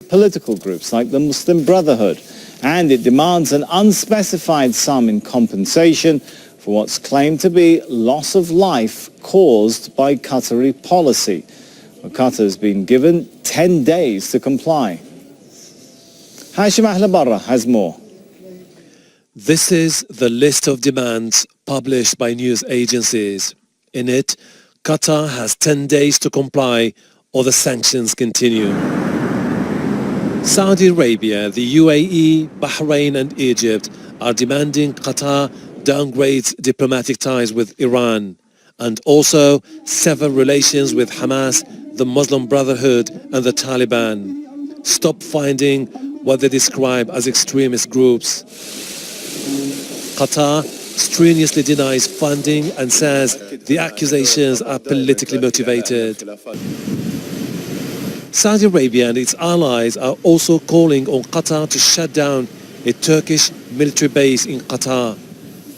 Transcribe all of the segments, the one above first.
political groups like the Muslim Brotherhood, and it demands an unspecified sum in compensation for what's claimed to be loss of life caused by Qatari policy. Well, Qatar has been given 10 days to comply. Hashim Ahlabarra has more. This is the list of demands published by news agencies. In it, Qatar has 10 days to comply or the sanctions continue. Saudi Arabia, the UAE, Bahrain and Egypt are demanding Qatar downgrades diplomatic ties with Iran and also sever relations with Hamas, the Muslim Brotherhood and the Taliban. Stop funding what they describe as extremist groups. Qatar strenuously denies funding and says the accusations are politically motivated. Saudi Arabia and its allies are also calling on Qatar to shut down a Turkish military base in Qatar.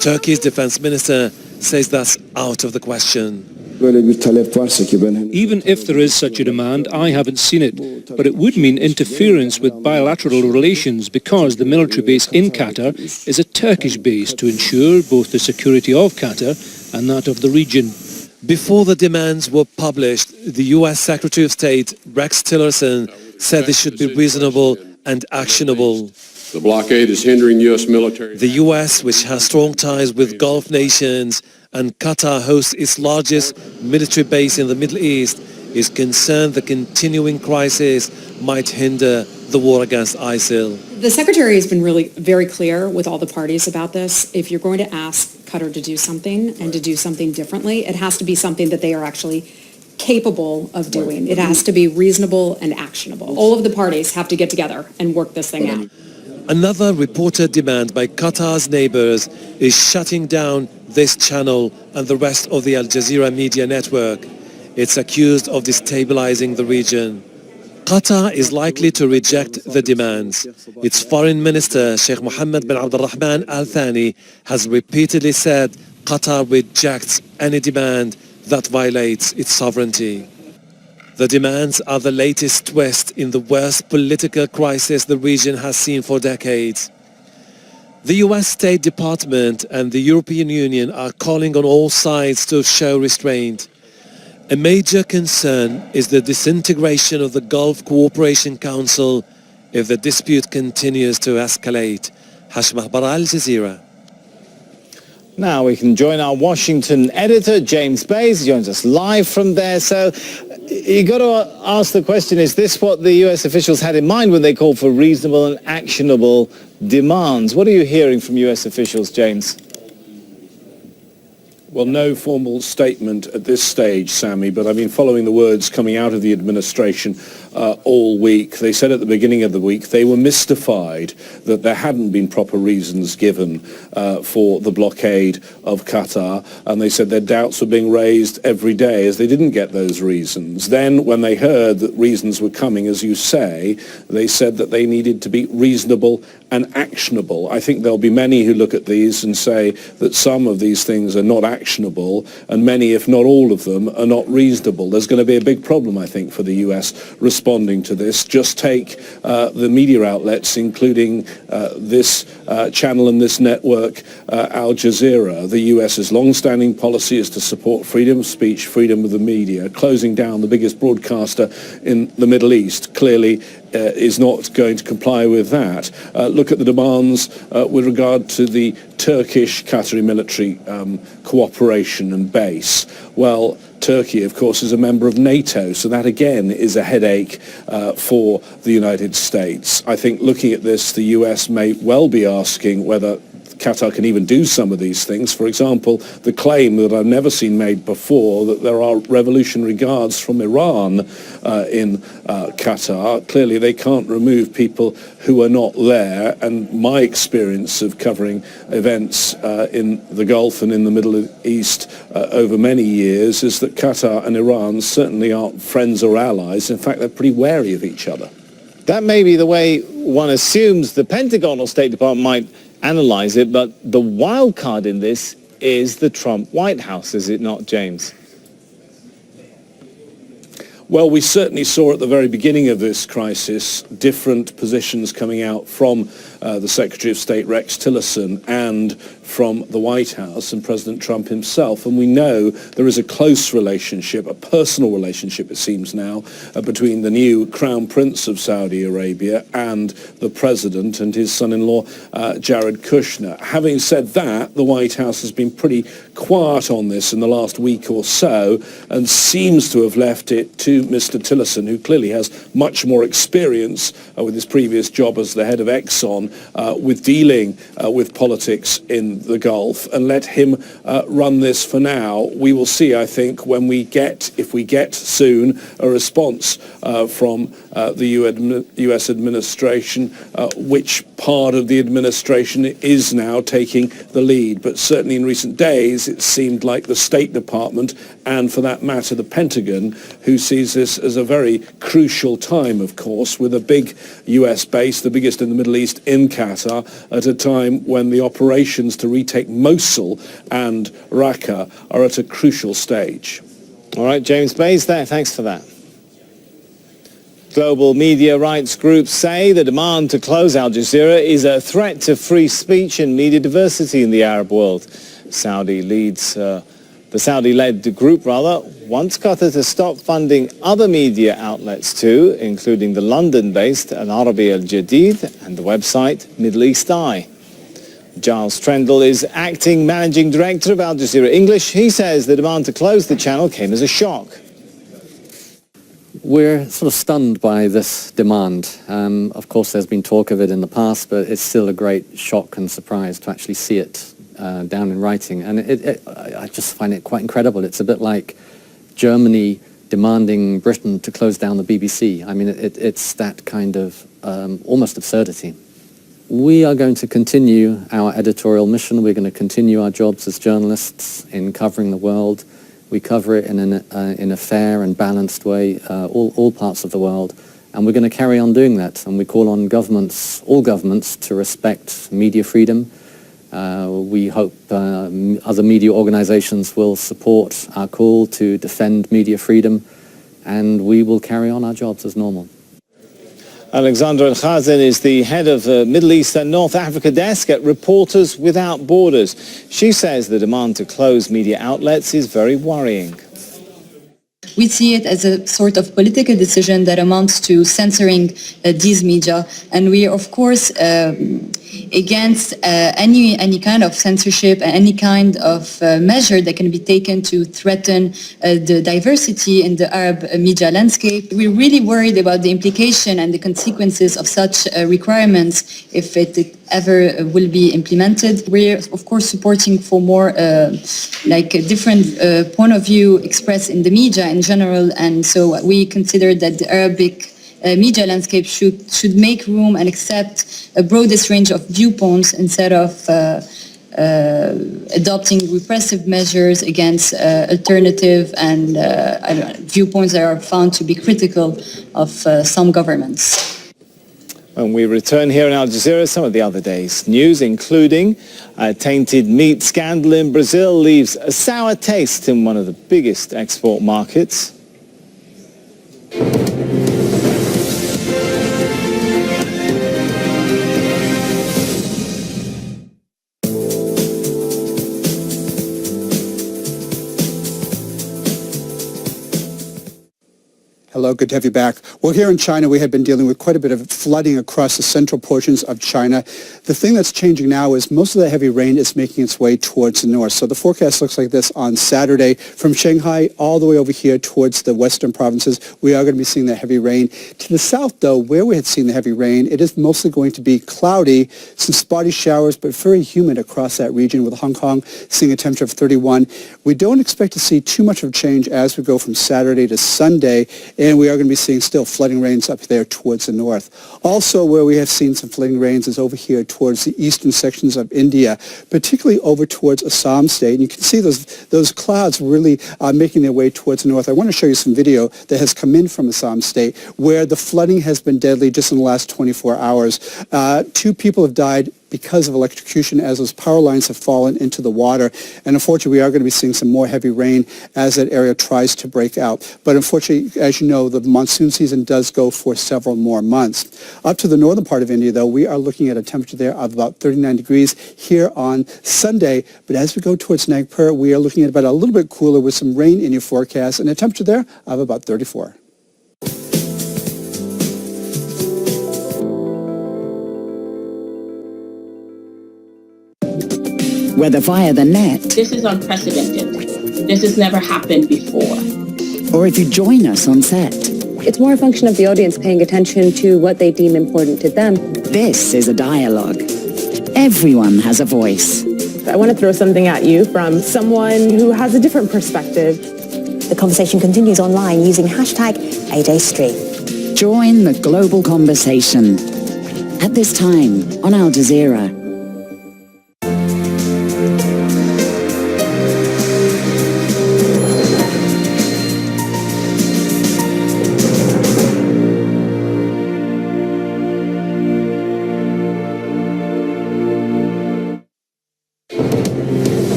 Turkey's defense minister says that's out of the question. Even if there is such a demand, I haven't seen it, but it would mean interference with bilateral relations because the military base in Qatar is a Turkish base to ensure both the security of Qatar and that of the region. Before the demands were published, the US Secretary of State Rex Tillerson said they should be reasonable and actionable. The blockade is hindering U.S. military. The US, which has strong ties with Gulf nations, and Qatar hosts its largest military base in the Middle East, is concerned the continuing crisis might hinder the war against ISIL. The Secretary has been really very clear with all the parties about this. If you're going to ask Qatar to do something and to do something differently, it has to be something that they are actually capable of doing. It has to be reasonable and actionable. All of the parties have to get together and work this thing out. Another reported demand by Qatar's neighbors is shutting down this channel and the rest of the Al Jazeera media network. It's accused of destabilizing the region. Qatar is likely to reject the demands. Its foreign minister, Sheikh Mohammed bin Abdul Rahman Al Thani, has repeatedly said Qatar rejects any demand that violates its sovereignty. The demands are the latest twist in the worst political crisis the region has seen for decades. The US State Department and the European Union are calling on all sides to show restraint. A major concern is the disintegration of the Gulf Cooperation Council if the dispute continues to escalate. Hashim Ahlabarra, Al Jazeera. Now we can join our Washington editor, James Bays. He joins us live from there. So you got to ask the question, is this what the US officials had in mind when they called for reasonable and actionable demands? What are you hearing from US officials, James? Well, no formal statement at this stage, Sammy, but I've been following the words coming out of the administration all week. They said at the beginning of the week they were mystified that there hadn't been proper reasons given for the blockade of Qatar, and they said their doubts were being raised every day as they didn't get those reasons. Then, when they heard that reasons were coming, as you say, they said that they needed to be reasonable and actionable. I think there'll be many who look at these and say that some of these things are not actionable, and many, if not all of them, are not reasonable. There's going to be a big problem, I think, for the US responding to this. Just take the media outlets, including this channel and this network, Al Jazeera. The US's long-standing policy is to support freedom of speech, freedom of the media. Closing down the biggest broadcaster in the Middle East clearly is not going to comply with that. Look at the demands with regard to the Turkish-Qatari military cooperation and base. Well, Turkey, of course, is a member of NATO, so that again is a headache for the United States. I think looking at this, the US may well be asking whether Qatar can even do some of these things. For example, the claim that I've never seen made before that there are revolutionary guards from Iran in Qatar. Clearly, they can't remove people who are not there. And my experience of covering events in the Gulf and in the Middle East over many years is that Qatar and Iran certainly aren't friends or allies. In fact, they're pretty wary of each other. That may be the way one assumes the Pentagon or State Department might analyze it, but the wild card in this is the Trump White House, is it not, James? Well, we certainly saw at the very beginning of this crisis different positions coming out from the Secretary of State Rex Tillerson and from the White House and President Trump himself. And we know there is a close relationship, a personal relationship it seems now, between the new Crown Prince of Saudi Arabia and the President and his son-in-law Jared Kushner. Having said that, the White House has been pretty quiet on this in the last week or so and seems to have left it to Mr. Tillerson, who clearly has much more experience with his previous job as the head of Exxon with dealing with politics in the Gulf, and let him run this for now. We will see, I think, when we get, if we get soon, a response from the US administration, which part of the administration is now taking the lead. But certainly in recent days, it seemed like the State Department, and for that matter, the Pentagon, who sees this as a very crucial time, of course, with a big US base, the biggest in the Middle East, in Qatar, at a time when the operations to retake Mosul and Raqqa are at a crucial stage. All right, James Bayes there. Thanks for that. Global media rights groups say the demand to close Al Jazeera is a threat to free speech and media diversity in the Arab world. The Saudi-led group wants Qatar to stop funding other media outlets too, including the London-based Al Arabi Al Jadid and the website Middle East Eye. Giles Trendle is acting managing director of Al Jazeera English. He says the demand to close the channel came as a shock. We're sort of stunned by this demand. Of course, there's been talk of it in the past, but it's still a great shock and surprise to actually see it down in writing. And I just find it quite incredible. It's a bit like Germany demanding Britain to close down the BBC. I mean, it's that kind of almost absurdity. We are going to continue our editorial mission. We're going to continue our jobs as journalists in covering the world. We cover it in a fair and balanced way, all parts of the world. And we're going to carry on doing that. And we call on governments, all governments, to respect media freedom. We hope other media organizations will support our call to defend media freedom. And we will carry on our jobs as normal. Alexandra El-Khazin is the head of the Middle East and North Africa desk at Reporters Without Borders. She says the demand to close media outlets is very worrying. We see it as a sort of political decision that amounts to censoring these media, and we are, of course, against any kind of censorship and any kind of measure that can be taken to threaten the diversity in the Arab media landscape. We're really worried about the implication and the consequences of such requirements if it ever will be implemented. We're, of course, supporting for more like a different point of view expressed in the media in general, and so we consider that the Arabic media landscape should make room and accept a broadest range of viewpoints instead of adopting repressive measures against alternative and viewpoints that are found to be critical of some governments. When we return here in Al Jazeera, some of the other day's news, including a tainted meat scandal in Brazil, leaves a sour taste in one of the biggest export markets. Hello, good to have you back. Well, here in China, we have been dealing with quite a bit of flooding across the central portions of China. The thing that's changing now is most of the heavy rain is making its way towards the north. So the forecast looks like this on Saturday from Shanghai all the way over here towards the western provinces. We are going to be seeing the heavy rain. To the south, though, where we had seen the heavy rain, it is mostly going to be cloudy, some spotty showers, but very humid across that region, with Hong Kong seeing a temperature of 31. We don't expect to see too much of a change as we go from Saturday to Sunday, and we are going to be seeing still flooding rains up there towards the north. Also, where we have seen some flooding rains is over here towards the eastern sections of India, particularly over towards Assam state. And you can see those clouds really making their way towards the north. I want to show you some video that has come in from Assam state where the flooding has been deadly just in the last 24 hours. 2 people have died because of electrocution as those power lines have fallen into the water. And unfortunately, we are going to be seeing some more heavy rain as that area tries to break out. But unfortunately, as you know, the monsoon season does go for several more months. Up to the northern part of India, though, we are looking at a temperature there of about 39 degrees here on Sunday. But as we go towards Nagpur, we are looking at about a little bit cooler with some rain in your forecast and a temperature there of about 34. Whether via the net, this is unprecedented. This has never happened before. or if you join us on set. It's more a function of the audience paying attention to what they deem important to them. This is a dialogue. Everyone has a voice. I want to throw something at you from someone who has a different perspective. The conversation continues online using hashtag #AJStreet. Join the global conversation. At this time on Al Jazeera.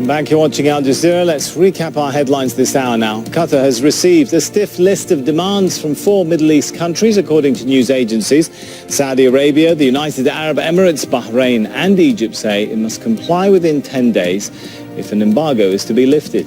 Back, you're watching Al Jazeera. Let's recap our headlines this hour now. Qatar has received a stiff list of demands from 4 Middle East countries, according to news agencies. Saudi Arabia, the United Arab Emirates, Bahrain and Egypt say it must comply within 10 days if an embargo is to be lifted.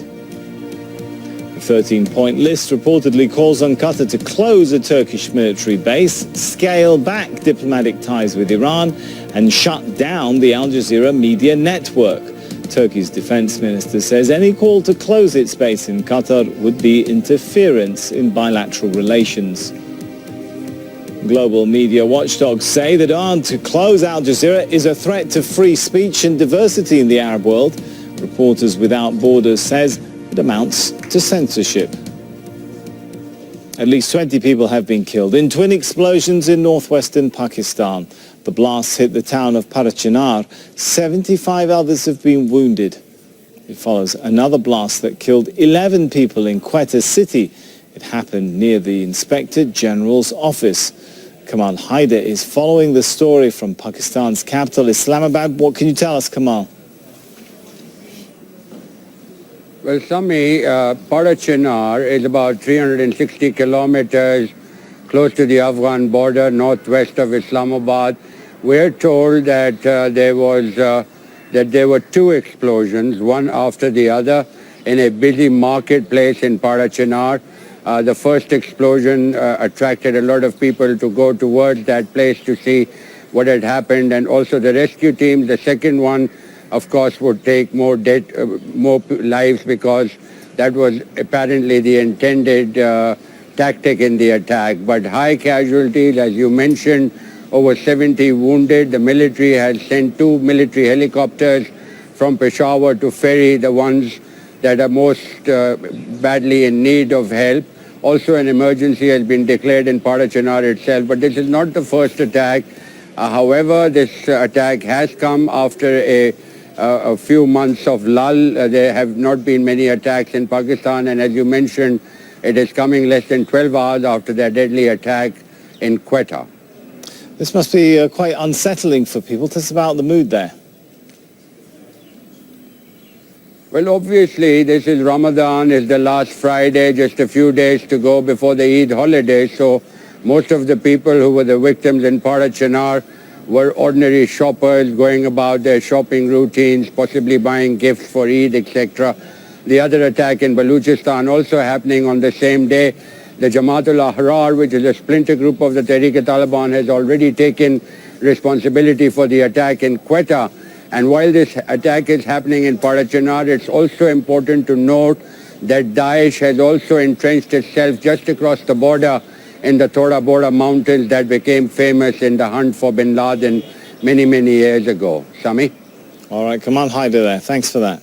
The 13-point list reportedly calls on Qatar to close a Turkish military base, scale back diplomatic ties with Iran and shut down the Al Jazeera media network. Turkey's defense minister says any call to close its base in Qatar would be interference in bilateral relations. Global media watchdogs say the demand to close Al Jazeera is a threat to free speech and diversity in the Arab world. Reporters Without Borders says it amounts to censorship. At least 20 people have been killed in twin explosions in northwestern Pakistan. The blasts hit the town of Parachinar. 75 others have been wounded. It follows another blast that killed 11 people in Quetta city. It happened near the Inspector General's office. Kamal Haider is following the story from Pakistan's capital, Islamabad. What can you tell us, Kamal? Well, Sami, Parachinar is about 360 kilometers close to the Afghan border, northwest of Islamabad. We're told that there were 2 explosions, one after the other, in a busy marketplace in Parachinar. The first explosion attracted a lot of people to go towards that place to see what had happened, and also the rescue team. The second one, of course, would take more lives because that was apparently the intended tactic in the attack. But high casualties, as you mentioned, over 70 wounded. The military has sent 2 military helicopters from Peshawar to ferry the ones that are most badly in need of help. Also, an emergency has been declared in Parachinar itself, but this is not the first attack. However, this attack has come after a few months of lull. There have not been many attacks in Pakistan, and as you mentioned, it is coming less than 12 hours after their deadly attack in Quetta. This must be quite unsettling for people. Tell us about the mood there. Well, obviously, this is Ramadan, it's the last Friday, just a few days to go before the Eid holiday, so most of the people who were the victims in Parachinar were ordinary shoppers going about their shopping routines, possibly buying gifts for Eid, etc. The other attack in Balochistan also happening on the same day. The Jamaat-ul-Ahrar, which is a splinter group of the Tehreek-e-Taliban, has already taken responsibility for the attack in Quetta. And while this attack is happening in Parachinar, it's also important to note that Daesh has also entrenched itself just across the border in the Tora Bora mountains that became famous in the hunt for bin Laden many, many years ago. Sami? All right, Kamal Haider there. Thanks for that.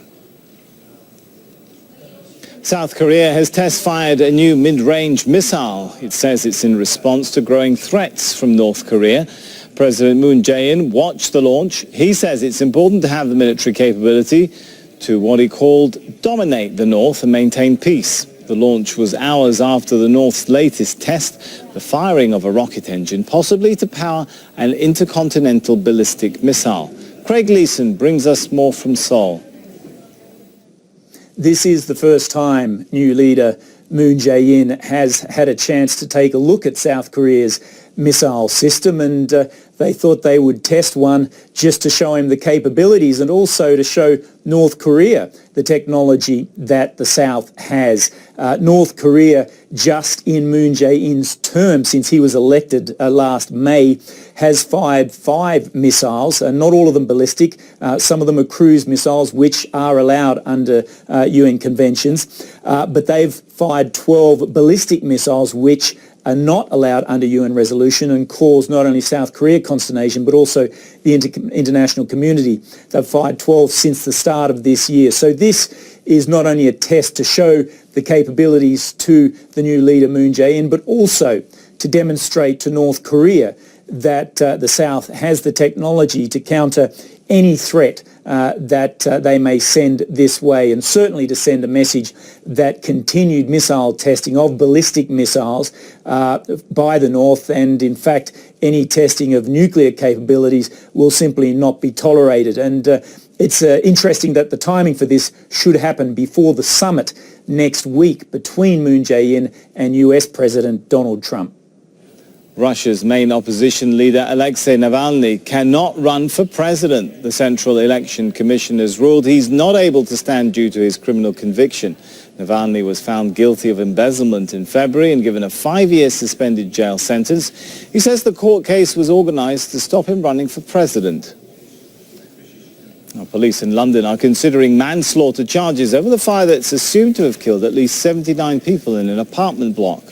South Korea has test-fired a new mid-range missile. It says it's in response to growing threats from North Korea. President Moon Jae-in watched the launch. He says it's important to have the military capability to what he called dominate the North and maintain peace. The launch was hours after the North's latest test, the firing of a rocket engine, possibly to power an intercontinental ballistic missile. Craig Leeson brings us more from Seoul. This is the first time new leader Moon Jae-in has had a chance to take a look at South Korea's missile system, and they thought they would test one just to show him the capabilities and also to show North Korea the technology that the South has. North Korea, just in Moon Jae-in's term since he was elected last May, has fired 5 missiles, not all of them ballistic. Some of them are cruise missiles, which are allowed under UN conventions, but they've fired 12 ballistic missiles, which are not allowed under UN resolution and cause not only South Korea consternation but also the international community. They've fired 12 since the start of this year. So this is not only a test to show the capabilities to the new leader Moon Jae-in, but also to demonstrate to North Korea that the South has the technology to counter any threat that they may send this way, and certainly to send a message that continued missile testing of ballistic missiles by the North, and in fact any testing of nuclear capabilities, will simply not be tolerated. And it's interesting that the timing for this should happen before the summit next week between Moon Jae-in and US President Donald Trump. Russia's main opposition leader, Alexei Navalny, cannot run for president. The Central Election Commission has ruled he's not able to stand due to his criminal conviction. Navalny was found guilty of embezzlement in February and given a 5-year suspended jail sentence. He says the court case was organized to stop him running for president. Now, police in London are considering manslaughter charges over the fire that's assumed to have killed at least 79 people in an apartment block.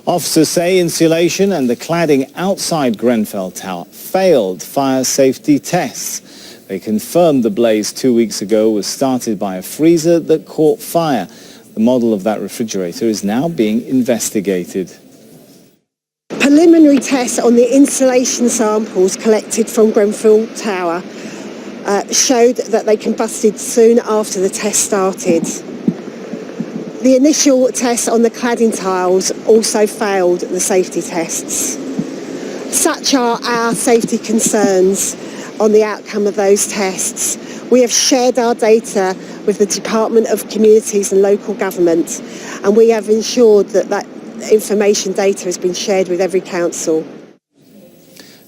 Officers say insulation and the cladding outside Grenfell Tower failed fire safety tests. They confirmed the blaze 2 weeks ago was started by a freezer that caught fire. The model of that refrigerator is now being investigated. Preliminary tests on the insulation samples collected from Grenfell Tower showed that they combusted soon after the test started. The initial tests on the cladding tiles also failed the safety tests. Such are our safety concerns on the outcome of those tests. We have shared our data with the Department of Communities and Local Government, and we have ensured that that information data has been shared with every council.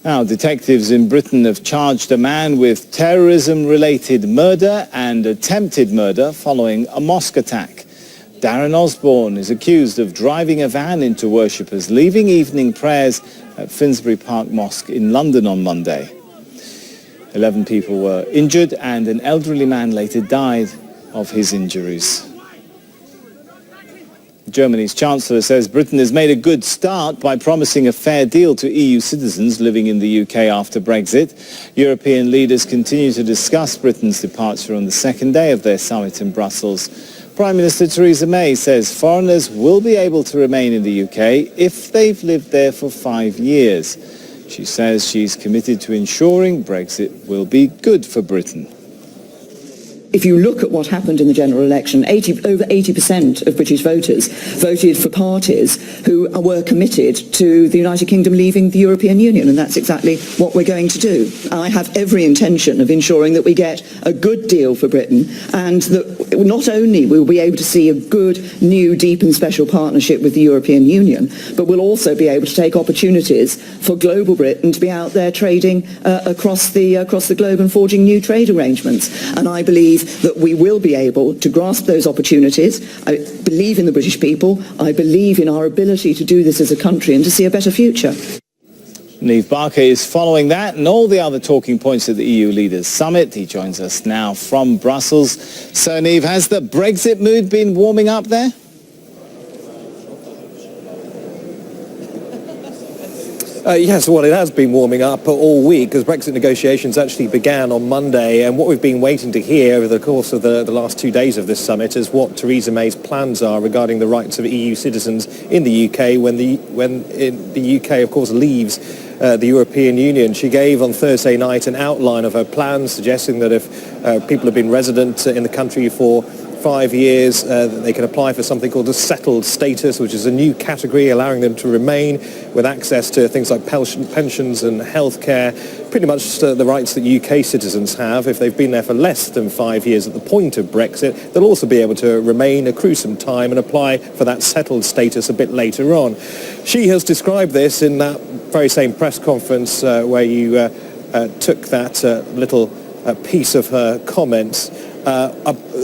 Now, detectives in Britain have charged a man with terrorism-related murder and attempted murder following a mosque attack. Darren Osborne is accused of driving a van into worshippers leaving evening prayers at Finsbury Park Mosque in London on Monday. 11 people were injured and an elderly man later died of his injuries. Germany's Chancellor says Britain has made a good start by promising a fair deal to EU citizens living in the UK after Brexit. European leaders continue to discuss Britain's departure on the second day of their summit in Brussels. Prime Minister Theresa May says foreigners will be able to remain in the UK if they've lived there for 5 years. She says she's committed to ensuring Brexit will be good for Britain. If you look at what happened in the general election, over 80% of British voters voted for parties who were committed to the United Kingdom leaving the European Union, and that's exactly what we're going to do. I have every intention of ensuring that we get a good deal for Britain, and that not only will we be able to see a good, new, deep and special partnership with the European Union, but we'll also be able to take opportunities for global Britain to be out there trading across the globe and forging new trade arrangements. And I believe that we will be able to grasp those opportunities. I believe in the British people. I believe in our ability to do this as a country and to see a better future. Niamh Barker is following that and all the other talking points at the EU Leaders Summit. He joins us now from Brussels. So, Niamh, has the Brexit mood been warming up there? Yes, well, it has been warming up all week as Brexit negotiations actually began on Monday, and what we've been waiting to hear over the course of the last 2 days of this summit is what Theresa May's plans are regarding the rights of EU citizens in the UK when the UK, of course, leaves the European Union. She gave on Thursday night an outline of her plans, suggesting that if people have been resident in the country for 5 years, they can apply for something called a settled status, which is a new category allowing them to remain with access to things like pensions and healthcare, pretty much the rights that UK citizens have. If they've been there for less than 5 years at the point of Brexit, they'll also be able to remain, accrue some time and apply for that settled status a bit later on. She has described this in that very same press conference where you took that little piece of her comments.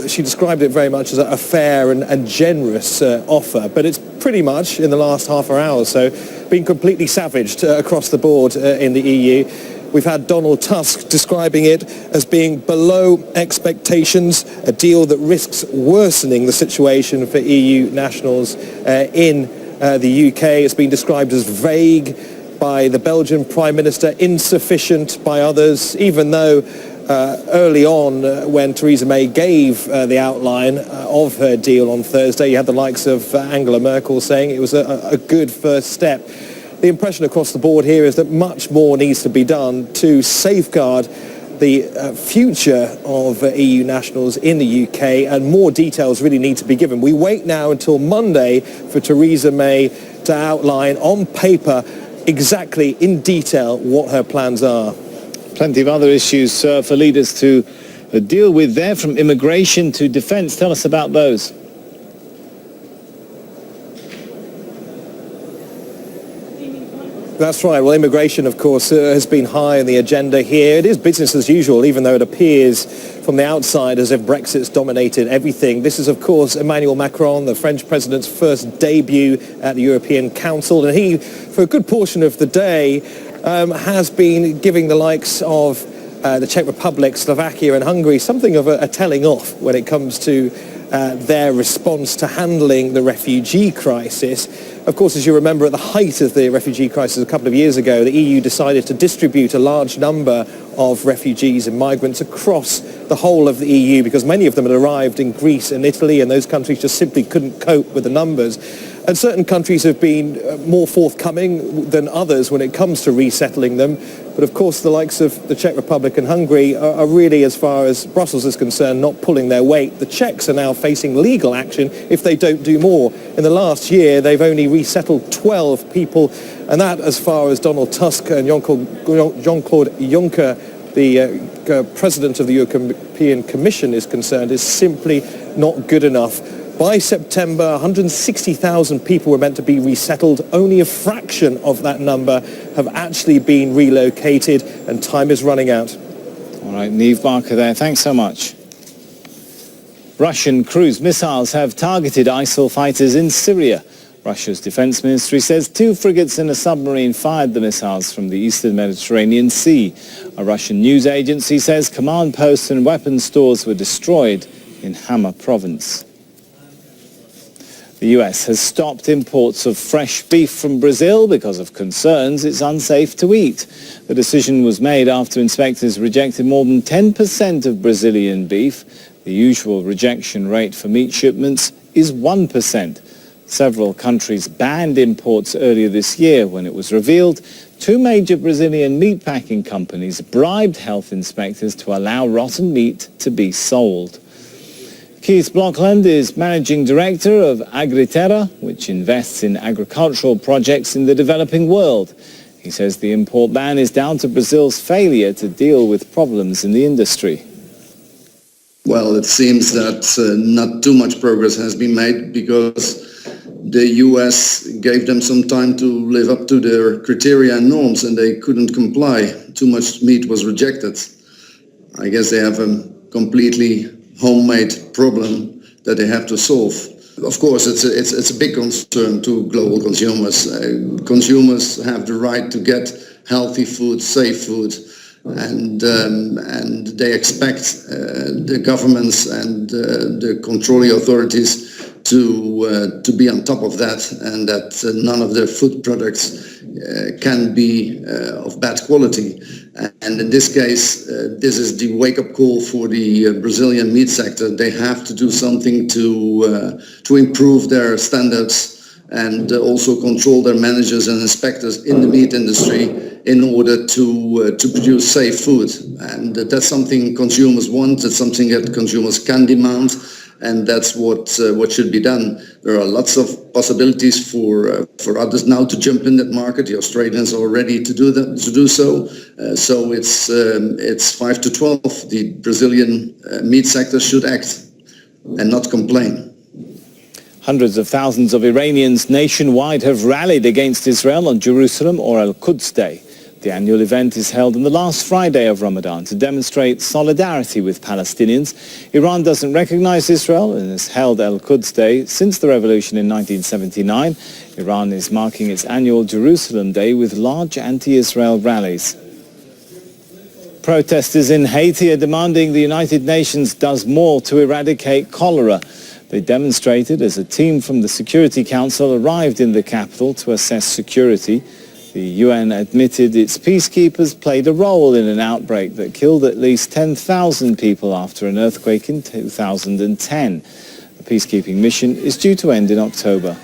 She described it very much as a fair and generous offer, but it's pretty much, in the last half an hour or so, been completely savaged across the board in the EU. We've had Donald Tusk describing it as being below expectations, a deal that risks worsening the situation for EU nationals in the UK. It's been described as vague by the Belgian Prime Minister, insufficient by others, even though early on when Theresa May gave the outline of her deal on Thursday, you had the likes of Angela Merkel saying it was a good first step. The impression across the board here is that much more needs to be done to safeguard the future of EU nationals in the UK, and more details really need to be given. We wait now until Monday for Theresa May to outline on paper exactly in detail what her plans are. Plenty of other issues for leaders to deal with there, from immigration to defence. Tell us about those. That's right. Well, immigration, of course, has been high on the agenda here. It is business as usual, even though it appears from the outside as if Brexit's dominated everything. This is, of course, Emmanuel Macron, the French president's first debut at the European Council. And he, for a good portion of the day, has been giving the likes of the Czech Republic, Slovakia and Hungary something of a telling off when it comes to their response to handling the refugee crisis. Of course, as you remember, at the height of the refugee crisis a couple of years ago, the EU decided to distribute a large number of refugees and migrants across the whole of the EU because many of them had arrived in Greece and Italy, and those countries just simply couldn't cope with the numbers. And certain countries have been more forthcoming than others when it comes to resettling them. But of course, the likes of the Czech Republic and Hungary are really, as far as Brussels is concerned, not pulling their weight. The Czechs are now facing legal action if they don't do more. In the last year, they've only resettled 12 people. And that, as far as Donald Tusk and Jean-Claude Juncker, the president of the European Commission, is concerned, is simply not good enough. By September, 160,000 people were meant to be resettled. Only a fraction of that number have actually been relocated, and time is running out. All right, Niamh Barker there. Thanks so much. Russian cruise missiles have targeted ISIL fighters in Syria. Russia's defense ministry says 2 frigates and a submarine fired the missiles from the eastern Mediterranean Sea. A Russian news agency says command posts and weapons stores were destroyed in Hama province. The US has stopped imports of fresh beef from Brazil because of concerns it's unsafe to eat. The decision was made after inspectors rejected more than 10% of Brazilian beef. The usual rejection rate for meat shipments is 1%. Several countries banned imports earlier this year when it was revealed 2 major Brazilian meatpacking companies bribed health inspectors to allow rotten meat to be sold. Keith Blockland is Managing Director of Agriterra, which invests in agricultural projects in the developing world. He says the import ban is down to Brazil's failure to deal with problems in the industry. Well, it seems that not too much progress has been made because the US gave them some time to live up to their criteria and norms, and they couldn't comply. Too much meat was rejected. I guess they have a completely homemade problem that they have to solve. Of course, it's a big concern to global consumers. Consumers have the right to get healthy food, safe food, and they expect the governments and the controlling authorities to be on top of that, and that none of their food products can be of bad quality. And in this case, this is the wake-up call for the Brazilian meat sector. They have to do something to improve their standards and also control their managers and inspectors in the meat industry in order to produce safe food. And that's something consumers want. It's something that consumers can demand. and that's what should be done. There are lots of possibilities for others now to jump in that market. The Australians are ready to do that, to do so. So it's 5 to 12. The Brazilian meat sector should act and not complain. Hundreds of thousands of Iranians nationwide have rallied against Israel on Jerusalem or Al-Quds Day. The annual event is held on the last Friday of Ramadan to demonstrate solidarity with Palestinians. Iran doesn't recognize Israel and has held Al-Quds Day since the revolution in 1979. Iran is marking its annual Jerusalem Day with large anti-Israel rallies. Protesters in Haiti are demanding the United Nations does more to eradicate cholera. They demonstrated as a team from the Security Council arrived in the capital to assess security. The UN admitted its peacekeepers played a role in an outbreak that killed at least 10,000 people after an earthquake in 2010. The peacekeeping mission is due to end in October.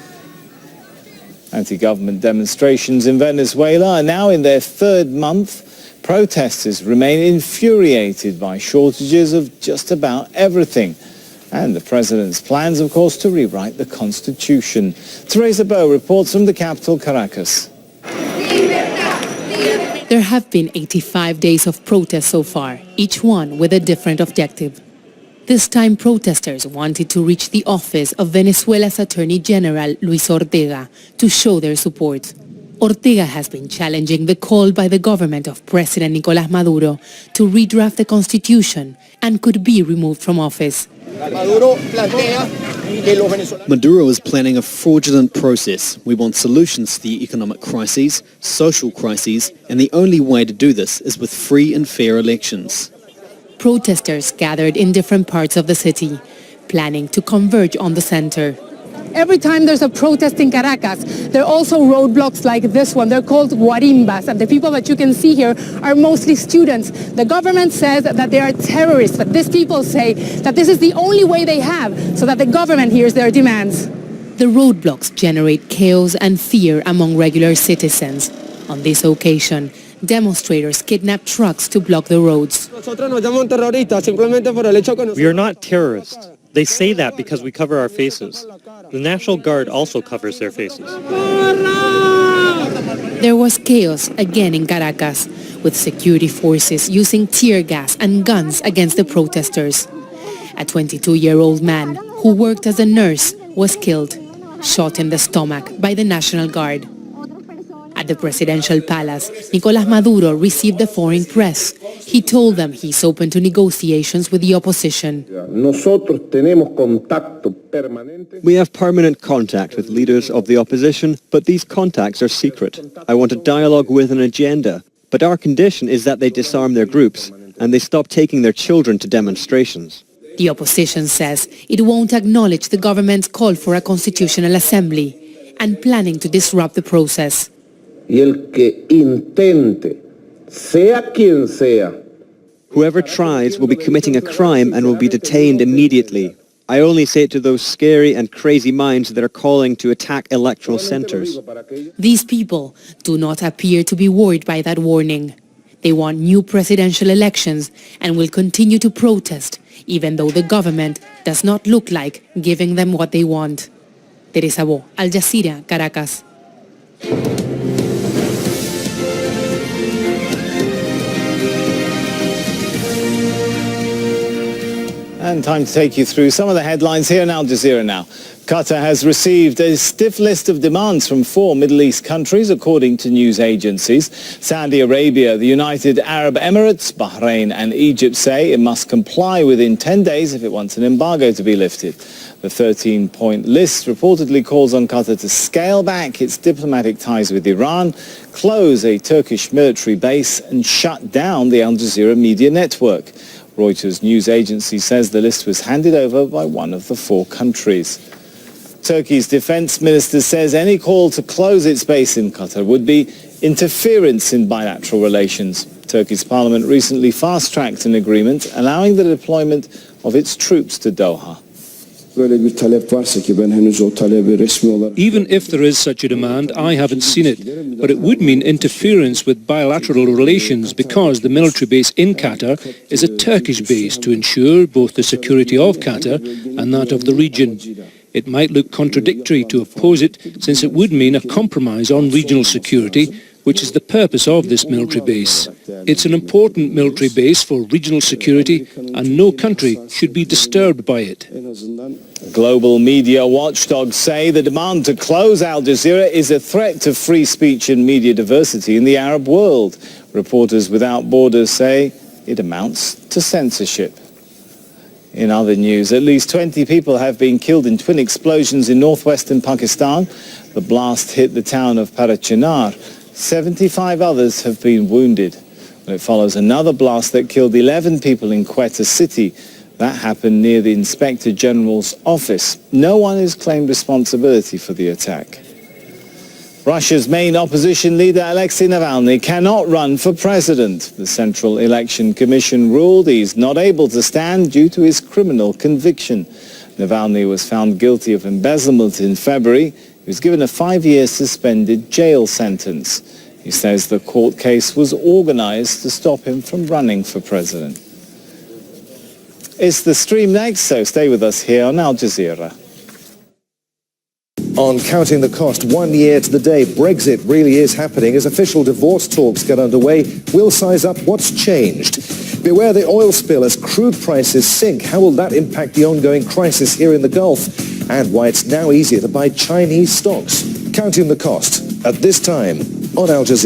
Anti-government demonstrations in Venezuela are now in their third month. Protesters remain infuriated by shortages of just about everything. And the president's plans, of course, to rewrite the constitution. Teresa Bow reports from the capital, Caracas. There have been 85 days of protest so far, each one with a different objective. This time, protesters wanted to reach the office of Venezuela's Attorney General, Luis Ortega, to show their support. Ortega has been challenging the call by the government of President Nicolás Maduro to redraft the constitution and could be removed from office. Maduro is planning a fraudulent process. We want solutions to the economic crises, social crises, and the only way to do this is with free and fair elections. Protesters gathered in different parts of the city, planning to converge on the center. Every time there's a protest in Caracas, there are also roadblocks like this one. They're called guarimbas, and the people that you can see here are mostly students. The government says that they are terrorists, but these people say that this is the only way they have so that the government hears their demands. The roadblocks generate chaos and fear among regular citizens. On this occasion, demonstrators kidnapped trucks to block the roads. We are not terrorists. They say that because we cover our faces. The National Guard also covers their faces. There was chaos again in Caracas, with security forces using tear gas and guns against the protesters. A 22-year-old man who worked as a nurse was killed, shot in the stomach by the National Guard. At the presidential palace, Nicolás Maduro received the foreign press. He told them he's open to negotiations with the opposition. We have permanent contact with leaders of the opposition, but these contacts are secret. I want a dialogue with an agenda, but our condition is that they disarm their groups and they stop taking their children to demonstrations. The opposition says it won't acknowledge the government's call for a constitutional assembly and planning to disrupt the process. Whoever tries will be committing a crime and will be detained immediately. I only say it to those scary and crazy minds that are calling to attack electoral centers. These people do not appear to be worried by that warning. They want new presidential elections and will continue to protest, even though the government does not look like giving them what they want. Teresa Bo, Al Jazeera, Caracas. And time to take you through some of the headlines here in Al Jazeera now. Qatar has received a stiff list of demands from 4 Middle East countries, according to news agencies. Saudi Arabia, the United Arab Emirates, Bahrain and Egypt say it must comply within 10 days if it wants an embargo to be lifted. The 13-point list reportedly calls on Qatar to scale back its diplomatic ties with Iran, close a Turkish military base and shut down the Al Jazeera media network. Reuters news agency says the list was handed over by one of the 4 countries. Turkey's defense minister says any call to close its base in Qatar would be interference in bilateral relations. Turkey's parliament recently fast-tracked an agreement allowing the deployment of its troops to Doha. Even if there is such a demand, I haven't seen it, but it would mean interference with bilateral relations because the military base in Qatar is a Turkish base to ensure both the security of Qatar and that of the region. It might look contradictory to oppose it, since it would mean a compromise on regional security, which is the purpose of this military base. It's an important military base for regional security, and no country should be disturbed by it. Global media watchdogs say the demand to close Al Jazeera is a threat to free speech and media diversity in the Arab world. Reporters Without Borders say it amounts to censorship. In other news, at least 20 people have been killed in twin explosions in northwestern Pakistan. The blast hit the town of Parachinar. 75 others have been wounded. It follows another blast that killed 11 people in Quetta city. That happened near the Inspector General's office. No one has claimed responsibility for the attack. Russia's main opposition leader, Alexei Navalny, cannot run for president. The Central Election Commission ruled he's not able to stand due to his criminal conviction. Navalny was found guilty of embezzlement in February. He was given a 5-year suspended jail sentence. He says the court case was organized to stop him from running for president. It's the stream next, so stay with us here on Al Jazeera. On Counting the Cost, 1 year to the day, Brexit really is happening. As official divorce talks get underway, we'll size up what's changed. Beware the oil spill as crude prices sink. How will that impact the ongoing crisis here in the Gulf? And why it's now easier to buy Chinese stocks. Counting the Cost at this time on Al Jazeera.